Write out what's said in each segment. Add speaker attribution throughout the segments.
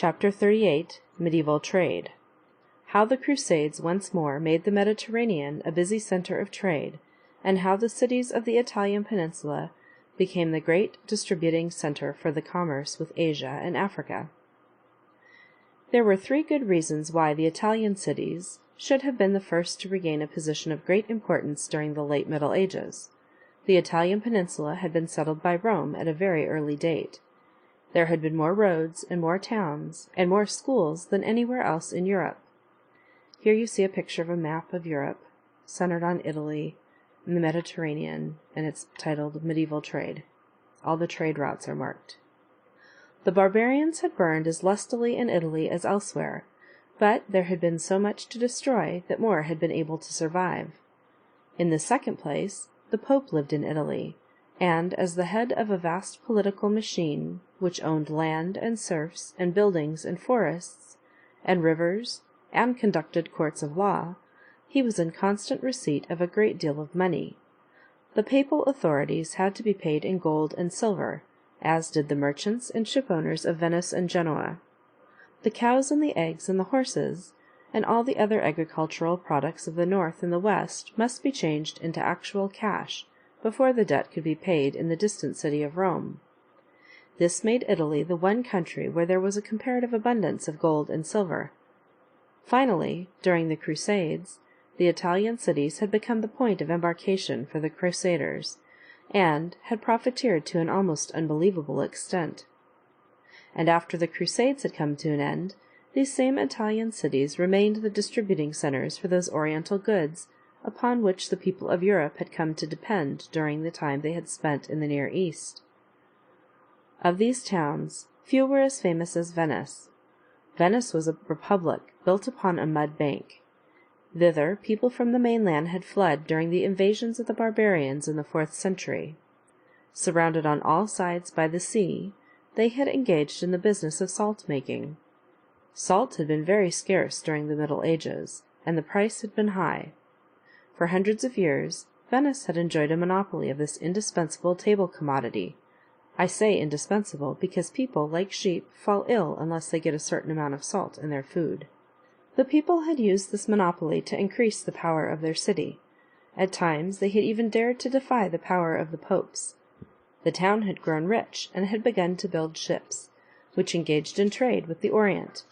Speaker 1: Chapter 38, Medieval Trade. How the Crusades once more made the Mediterranean a busy center of trade, and how the cities of the Italian peninsula became the great distributing center for the commerce with Asia and Africa. There were 3 good reasons why the Italian cities should have been the first to regain a position of great importance during the late Middle Ages. The Italian peninsula had been settled by Rome at a very early date. There had been more roads and more towns and more schools than anywhere else in Europe. Here you see a picture of a map of Europe, centered on Italy and the Mediterranean, and it's titled Medieval Trade. All the trade routes are marked. The barbarians had burned as lustily in Italy as elsewhere, but there had been so much to destroy that more had been able to survive. In the second place, the Pope lived in Italy, and as the head of a vast political machine, which owned land and serfs and buildings and forests and rivers and conducted courts of law, he was in constant receipt of a great deal of money. The papal authorities had to be paid in gold and silver, as did the merchants and shipowners of Venice and Genoa. The cows and the eggs and the horses, and all the other agricultural products of the north and the west must be changed into actual cash before the debt could be paid in the distant city of Rome. This made Italy the one country where there was a comparative abundance of gold and silver. Finally, during the Crusades, the Italian cities had become the point of embarkation for the Crusaders, and had profiteered to an almost unbelievable extent. And after the Crusades had come to an end, these same Italian cities remained the distributing centers for those Oriental goods upon which the people of Europe had come to depend during the time they had spent in the Near East. Of these towns, few were as famous as Venice. Venice was a republic built upon a mud bank. Thither people from the mainland had fled during the invasions of the barbarians in the 4th century. Surrounded on all sides by the sea, they had engaged in the business of salt-making. Salt had been very scarce during the Middle Ages, and the price had been high. For hundreds of years, Venice had enjoyed a monopoly of this indispensable table commodity. I say indispensable because people, like sheep, fall ill unless they get a certain amount of salt in their food. The people had used this monopoly to increase the power of their city. At times they had even dared to defy the power of the popes. The town had grown rich and had begun to build ships, which engaged in trade with the Orient.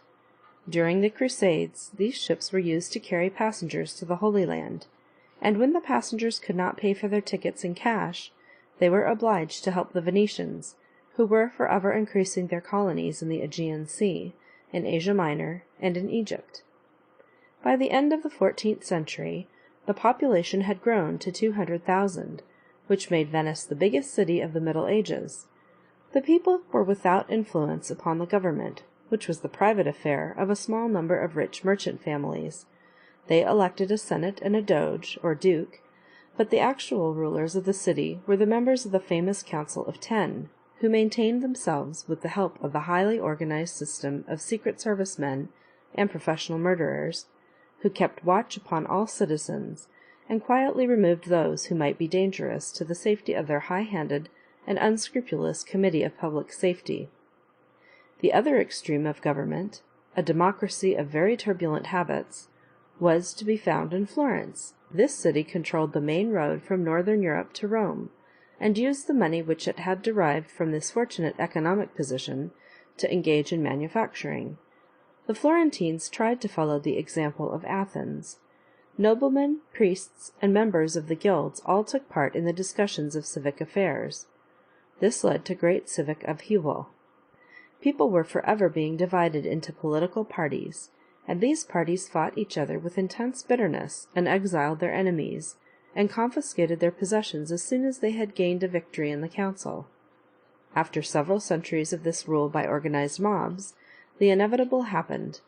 Speaker 1: During the Crusades, these ships were used to carry passengers to the Holy Land, and when the passengers could not pay for their tickets in cash, they were obliged to help the Venetians, who were forever increasing their colonies in the Aegean Sea, in Asia Minor, and in Egypt. By the end of the 14th century, the population had grown to 200,000, which made Venice the biggest city of the Middle Ages. The people were without influence upon the government, which was the private affair of a small number of rich merchant families. They elected a senate and a doge, or duke, but the actual rulers of the city were the members of the famous Council of 10, who maintained themselves with the help of the highly organized system of secret service men and professional murderers, who kept watch upon all citizens, and quietly removed those who might be dangerous to the safety of their high-handed and unscrupulous Committee of Public Safety. The other extreme of government, a democracy of very turbulent habits, was to be found in Florence. This city controlled the main road from northern Europe to Rome, and used the money which it had derived from this fortunate economic position to engage in manufacturing. The Florentines tried to follow the example of Athens. Noblemen, priests, and members of the guilds all took part in the discussions of civic affairs. This led to great civic upheaval. People were forever being divided into political parties, and these parties fought each other with intense bitterness, and exiled their enemies, and confiscated their possessions as soon as they had gained a victory in the council. After several centuries of this rule by organized mobs, the inevitable happened.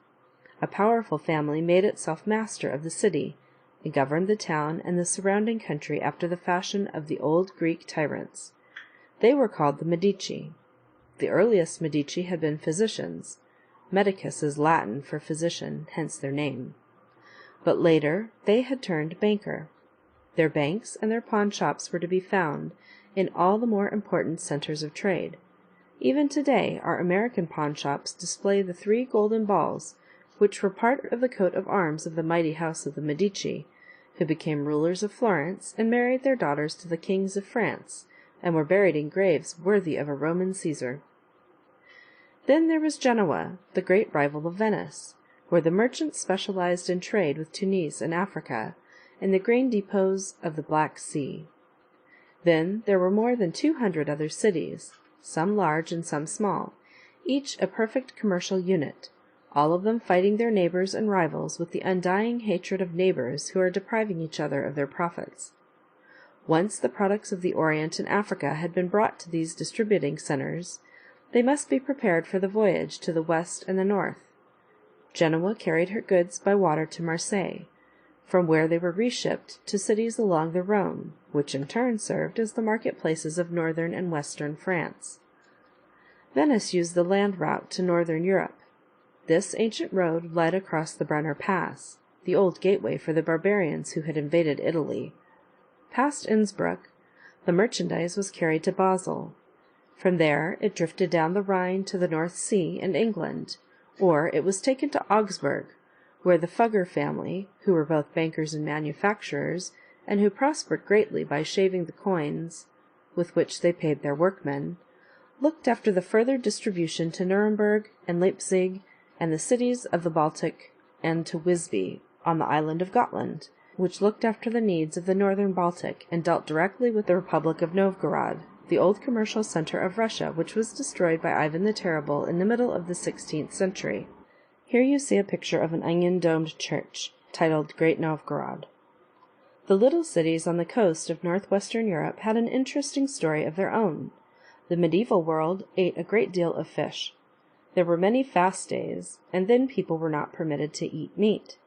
Speaker 1: A powerful family made itself master of the city, and governed the town and the surrounding country after the fashion of the old Greek tyrants. They were called the Medici. The earliest Medici had been physicians. Medicus is Latin for physician, hence their name. But later they had turned banker. Their banks and their pawn shops were to be found in all the more important centers of trade. Even today our American pawnshops display the 3 golden balls, which were part of the coat of arms of the mighty house of the Medici, who became rulers of Florence and married their daughters to the kings of France, and were buried in graves worthy of a Roman Caesar. Then there was Genoa, the great rival of Venice, where the merchants specialized in trade with Tunis and Africa, and the grain depots of the Black Sea. Then there were more than 200 other cities, some large and some small, each a perfect commercial unit, all of them fighting their neighbors and rivals with the undying hatred of neighbors who are depriving each other of their profits. Once the products of the Orient and Africa had been brought to these distributing centers, they must be prepared for the voyage to the west and the north. Genoa carried her goods by water to Marseille, from where they were reshipped to cities along the Rhone, which in turn served as the marketplaces of northern and western France. Venice used the land route to northern Europe. This ancient road led across the Brenner Pass, the old gateway for the barbarians who had invaded Italy. Past Innsbruck, the merchandise was carried to Basel. From there it drifted down the Rhine to the North Sea and England, or it was taken to Augsburg, where the Fugger family, who were both bankers and manufacturers, and who prospered greatly by shaving the coins with which they paid their workmen, looked after the further distribution to Nuremberg and Leipzig and the cities of the Baltic, and to Wisby, on the island of Gotland, which looked after the needs of the northern Baltic and dealt directly with the Republic of Novgorod, the old commercial center of Russia, which was destroyed by Ivan the Terrible in the middle of the 16th century. Here you see a picture of an onion-domed church, titled Great Novgorod. The little cities on the coast of northwestern Europe had an interesting story of their own. The medieval world ate a great deal of fish. There were many fast days, and then people were not permitted to eat meat.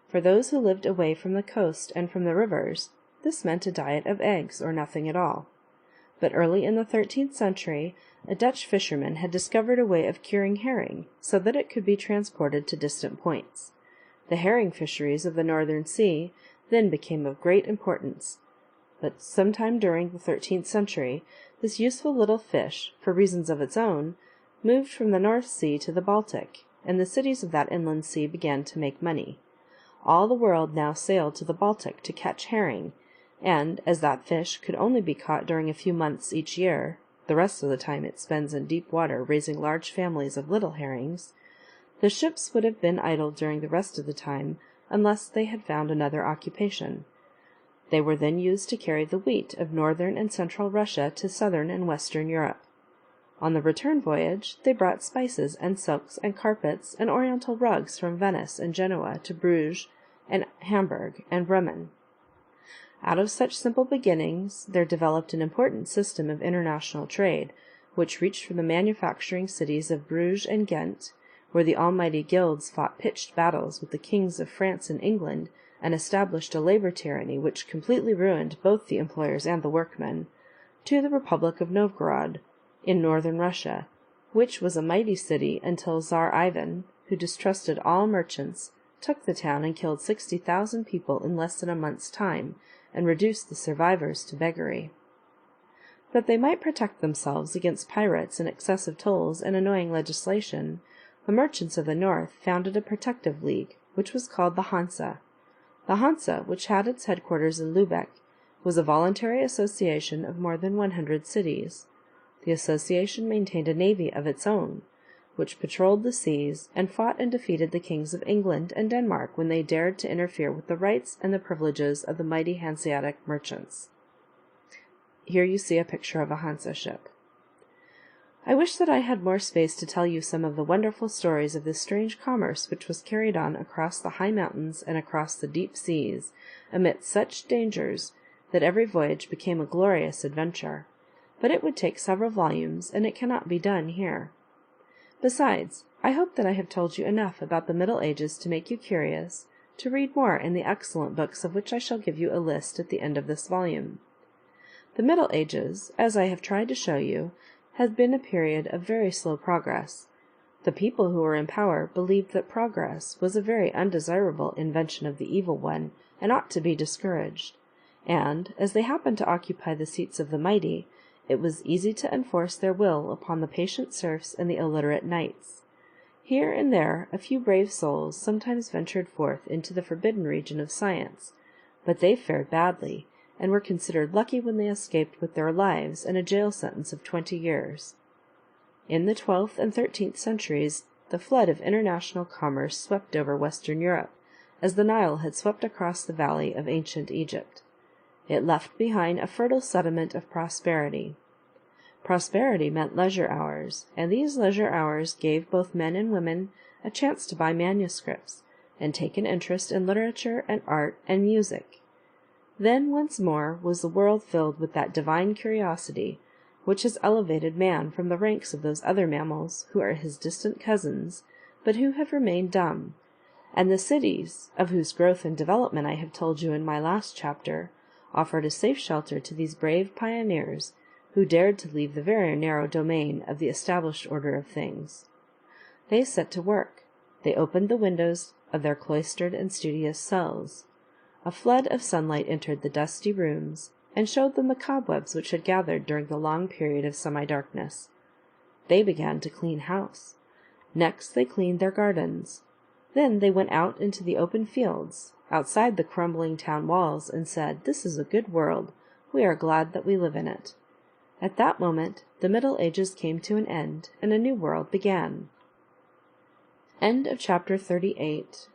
Speaker 1: For those who lived away from the coast and from the rivers, this meant a diet of eggs or nothing at all. But early in the 13th century, a Dutch fisherman had discovered a way of curing herring so that it could be transported to distant points. The herring fisheries of the northern sea then became of great importance. But sometime during the 13th century, this useful little fish, for reasons of its own, moved from the North Sea to the Baltic, and the cities of that inland sea began to make money. All the world now sailed to the Baltic to catch herring, and, as that fish could only be caught during a few months each year, the rest of the time it spends in deep water raising large families of little herrings, the ships would have been idle during the rest of the time unless they had found another occupation. They were then used to carry the wheat of northern and central Russia to southern and western Europe. On the return voyage they brought spices and silks and carpets and oriental rugs from Venice and Genoa to Bruges and Hamburg and Bremen. Out of such simple beginnings there developed an important system of international trade, which reached from the manufacturing cities of Bruges and Ghent, where the almighty guilds fought pitched battles with the kings of France and England, and established a labor tyranny which completely ruined both the employers and the workmen, to the Republic of Novgorod, in northern Russia, which was a mighty city until Tsar Ivan, who distrusted all merchants, took the town and killed 60,000 people in less than a month's time, and reduced the survivors to beggary. That they might protect themselves against pirates and excessive tolls and annoying legislation, the merchants of the north founded a protective league, which was called the Hansa. The Hansa, which had its headquarters in Lübeck, was a voluntary association of more than 100 cities. The association maintained a navy of its own, which patrolled the seas and fought and defeated the kings of England and Denmark when they dared to interfere with the rights and the privileges of the mighty Hanseatic merchants. Here you see a picture of a Hansa ship. I wish that I had more space to tell you some of the wonderful stories of this strange commerce which was carried on across the high mountains and across the deep seas, amidst such dangers that every voyage became a glorious adventure. But it would take several volumes, and it cannot be done here. Besides, I hope that I have told you enough about the Middle Ages to make you curious to read more in the excellent books of which I shall give you a list at the end of this volume. The Middle Ages, as I have tried to show you, has been a period of very slow progress. The people who were in power believed that progress was a very undesirable invention of the evil one, and ought to be discouraged, and, as they happened to occupy the seats of the mighty, It was easy to enforce their will upon the patient serfs and the illiterate knights. Here and there a few brave souls sometimes ventured forth into the forbidden region of science, but they fared badly, and were considered lucky when they escaped with their lives and a jail sentence of 20 years. In the 12th and 13th centuries, the flood of international commerce swept over Western Europe, as the Nile had swept across the valley of ancient Egypt. It left behind a fertile sediment of prosperity. Prosperity meant leisure hours, and these leisure hours gave both men and women a chance to buy manuscripts, and take an interest in literature and art and music. Then once more was the world filled with that divine curiosity which has elevated man from the ranks of those other mammals who are his distant cousins, but who have remained dumb, and the cities, of whose growth and development I have told you in my last chapter, offered a safe shelter to these brave pioneers who dared to leave the very narrow domain of the established order of things. They set to work. They opened the windows of their cloistered and studious cells. A flood of sunlight entered the dusty rooms, and showed them the cobwebs which had gathered during the long period of semi-darkness. They began to clean house. Next they cleaned their gardens. Then they went out into the open fields, outside the crumbling town walls, and said, "This is a good world. We are glad that we live in it." At that moment the Middle Ages came to an end, and a new world began. End of chapter 38.